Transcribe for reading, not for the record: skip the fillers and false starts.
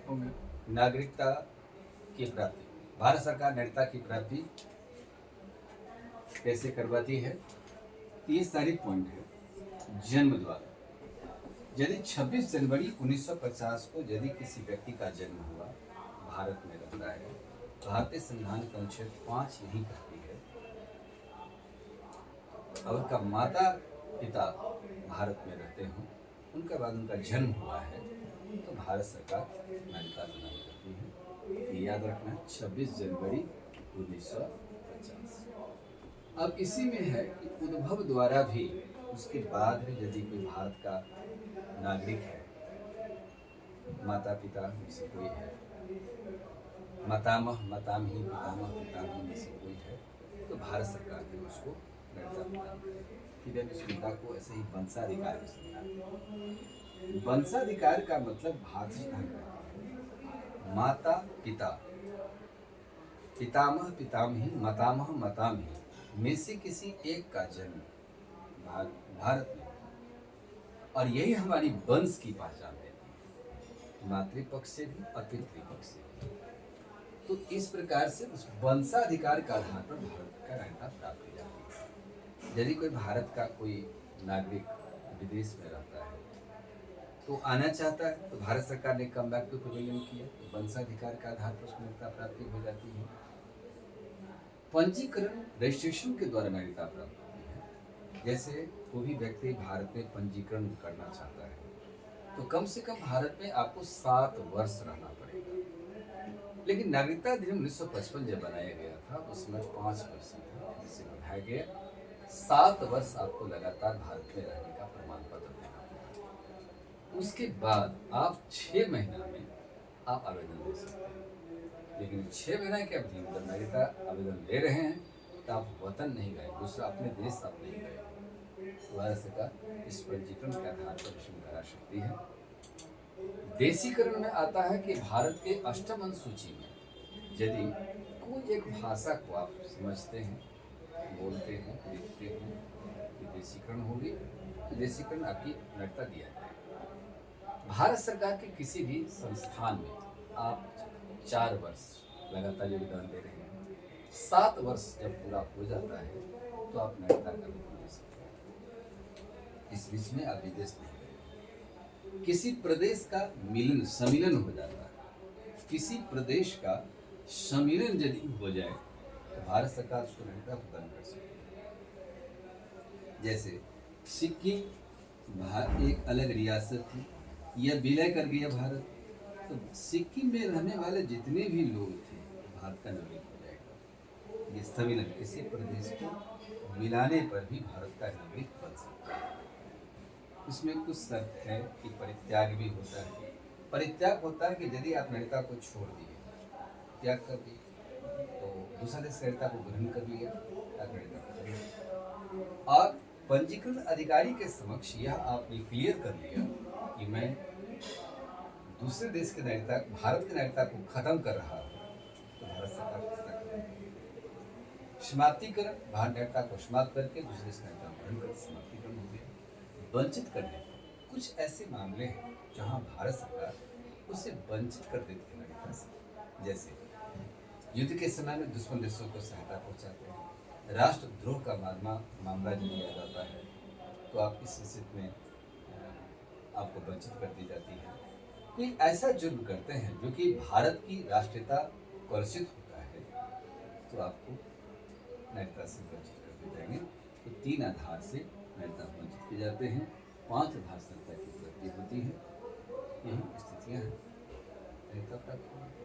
नागरिकता की प्राप्ति। भारत सरकार नागरिकता की प्राप्ति कैसे करवाती है? ये सारी पॉइंट है। जन्म द्वारा, यदि 26 जनवरी 1950 को यदि किसी व्यक्ति का जन्म हुआ, भारत में रहता है, भारतीय संविधान का अनुच्छेद 5 यही कहती है, और उनका माता पिता भारत में रहते हों, उनके बाद उनका जन्म हुआ है, तो भारत सरकार नागरिकता प्रदान करती है। ये याद रखना, 26 जनवरी 1950। अब इसी में है कि उद्भव द्वारा भी, उसके बाद भी यदि कोई भारत का नागरिक है, माता पिता में से कोई है, मातामह मातामही पितामह पितामही में से कोई है, तो भारत सरकार भी उसको नागरिकता प्रदान करेगी। फिर इस मुद्दा को ऐसे ही वंशाधिकार में समझा। वंशाधिकार का मतलब भारतीय माता पिता, पितामह पितामही, मातामह मातामही में से किसी एक का जन्म भारत में, और यही हमारी वंश की पहचान देती है, मातृपक्ष से भी और पितृपक्ष से भी। तो इस प्रकार से उस वंशाधिकार का आधार पर भारत का नागरिकता प्राप्त की जाती है। यदि कोई भारत का कोई नागरिक विदेश में रहता है तो आना चाहता है, तो भारत सरकार ने कम बैक टू प्रिविलेज किया, तो वंशाधिकार के आधार पर उसको नागरिकता प्राप्ति हो जाती है। पंजीकरण रजिस्ट्रेशन के द्वारा नागरिकता प्राप्त होती है। जैसे कोई भी व्यक्ति भारत में पंजीकरण करना चाहता है, तो कम से कम भारत में आपको 7 वर्ष रहना पड़ेगा। लेकिन नागरिकता अधिनियम 1955 जब बनाया गया था, उसमें 5 वर्ष था, जिसे बढ़ाया गया 7 वर्ष आपको लगातार भारत में रहने का प्रमाण पत्र देना पड़ेगा। उसके बाद आप 6 महीना में आप आवेदन दे सकते हैं। लेकिन 6 महीने की अवधि में जब नागरिकता आवेदन दे रहे हैं, तो आप वतन नहीं गए, दूसरा अपने देश आप नहीं गए। भारत सरकार इस पंजीकरण के आधार पर रजिस्ट्रेशन करा सकती है। देशीकरण में आता है कि भारत के अष्टम अनुसूची में यदि कोई एक भाषा को आप समझते हैं, बोलते हैं, लिखते हैं, तो देशीकरण होगी, तो देशीकरण आपकी नागरिकता दिया जाएगा। भारत सरकार के किसी भी संस्थान में आप 4 वर्ष लगातार योगदान दे रहे हैं, 7 वर्ष जब पूरा हो जाता है, तो आप नागरिकता का आवेदन दे सकते हैं। इस बीच में आप विदेश नहीं गए। किसी प्रदेश का सम्मिलन हो जाता है, किसी प्रदेश का सम्मिलन यदि हो जाए, तो भारत सरकार उसको नागरिकता प्रदान कर सकती है। जैसे सिक्किम एक अलग रियासत थी, यह विलय कर गया भारत, तो सिक्किम में रहने वाले जितने भी लोग थे, भारत का नागरिक हो जाएगा। ये सम्मिलन किसी प्रदेश को मिलाने पर भी भारत का नागरिक बन सकता है। इसमें कुछ शर्त है कि परित्याग भी होता है। परित्याग होता है कि यदि आप नागरिकता को छोड़ दिए, त्याग कर दिए, तो दूसरा देश नागरिकता को ग्रहण कर लिया, और पंजीकरण अधिकारी के समक्ष यह आपने क्लियर कर लिया कि मैं दूसरे देश के नागरिकता, भारत की नागरिकता को खत्म कर रहा हूँ, तो भारत सरकार समाप्तिकरण, भारत नागरिकता को समाप्त करके दूसरे देश नागरिकता ग्रहण कर समाप्तिकरण हो गया। वंचित करने, कुछ ऐसे मामले हैं जहाँ भारत सरकार उसे वंचित कर देती है नागरिकता से। जैसे युद्ध के समय में दुश्मन देशों को सहायता पहुँचाते हैं, राष्ट्रद्रोह का मामला यदि याद आता है, तो आप इस स्थिति में आपको वंचित कर दी जाती है। कोई ऐसा जुर्म करते हैं जो कि भारत की राष्ट्रीयता को कर्षित होता है, तो आपको नागरिकता से वंचित कर दिए जाएंगे। तो 3 आधार से नागरिकता वंचित किए जाते हैं, 5 आधार से नागरिकता की प्राप्ति होती है। यही स्थितियाँ हैं नागरिकता प्राप्त होने की।